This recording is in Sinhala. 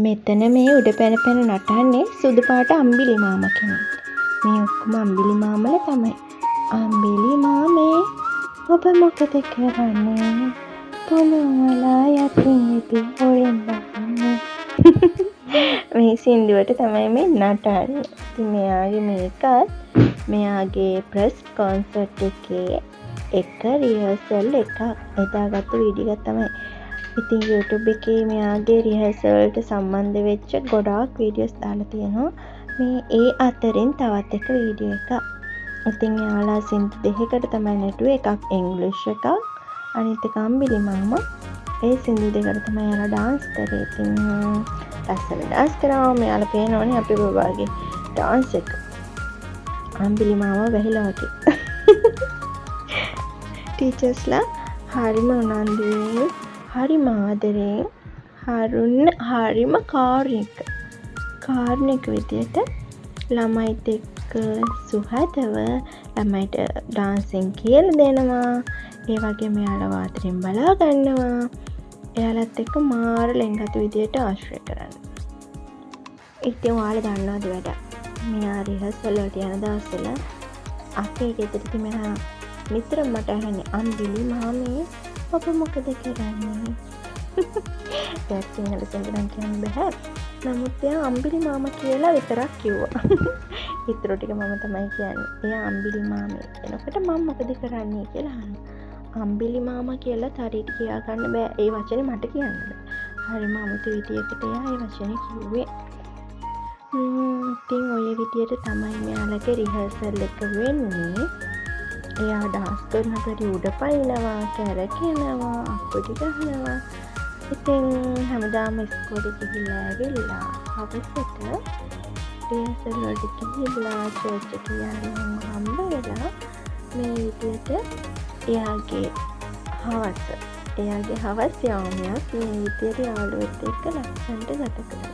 මෙතන මේ උඩ පැන පැන නටන්නේ සුදු පාට අම්බිලි මාම කෙනෙක්. මේ ඔක්කොම අම්බිලි මාමල තමයි. අම්බිලි මාමේ ඔබ මොකද කරන්නේ? පොළොවලා යටින් හොරෙන් බලන්නේ. මේ සින්දුවට තමයි මේ නටන්නේ. ඉතින් මෙයාගේ මේකත් මෙයාගේ ප්‍රෙස් කොන්සර්ට් එකේ එක රිහර්සල් එකක්. එදා ගත්ත වීඩියෝ එකක් තමයි. ඉතින් YouTube එකේ මෙයාගේ රිහර්සල් වලට සම්බන්ධ වෙච්ච ගොඩාක් වීඩියෝස් දාලා තියෙනවා. මේ ඒ අතරින් තවත් එක වීඩියෝ එකක්. ඉතින් එයාලා සින්දු දෙකකට තමයි නටුවේ. එකක් ඉංග්‍රීසි එකක්, අනිත් එක අම්බිලි මාමා. ඒ සින්දු දෙකට තමයි එයාලා ඩාන්ස් කරේ. ඉතින් ලස්සන ඩාන්ස් කරා. මෙයාලා පේනවනේ අපේ බබාගේ ඩාන්ස් එක. අම්බිලි මාමා වැහිලා වගේ. ටීචර්ස්ලා හරිම උනන්දුවෙන්, හරිම ආදරයෙන්, හරිම කාරුණික විදියට ළමයිත් එක්ක සුහදව ළමයිට ඩාන්සින් කියලා දෙනවා. ඒ වගේම එයාලා ආදරෙන් බලා ගන්නවා. එයාලත් එක්ක මාර ලෙන්ගතු විදියට ආශ්‍රය කරන්න. ඉතින් ඔයාලා දන්නවද වැඩ? මෙයා රිහර්සල් වලට යන දවස්වල අපේ ගෙදරට මෙයා නිතරම මට අහන්නේ අම්බිලි මාමේ ඔබ මොකද කරන්නේ? ඒක සිංහල සෙන්ගනම් කියන්න බෑ. නමුත් එයා අම්බිලි මාමා කියලා විතරක් කිව්වා. ඊටු ටික මම තමයි කියන්නේ. එයා අම්බිලි මාමේ එනකොට මම මොකද කරන්නේ කියලා අහනවා. අම්බිලි මාමා කියලා හරියට කියා ගන්න බෑ. ඒ වචනේ මට කියන්න බෑ. හරිම අමුතු විදියකට එයා ඒ වචනේ කිව්වේ. ඉතින් ඔය විදියට තමයි මෙයාලගේ රිහර්සල් එක වෙන්නේ. එයා ඩාන්ස් කරනකොට උඩ පනිනවා, කැරකෙනවා, අක්කුටි ගහනවා. ඉතින් හැමදාම ඉස්කෝලේ ගිහිල්ලා ඇවිල්ලා හවසට රිහර්සල් වලට ගිහිල්ලා චර්ච් එකේ යනවා හම්බ වෙලා මේ විදියට එයාගේ හවස් යාමයක් මේ විදියට යාළුවෙක් එක්ක ලස්සනට ගත කරනවා.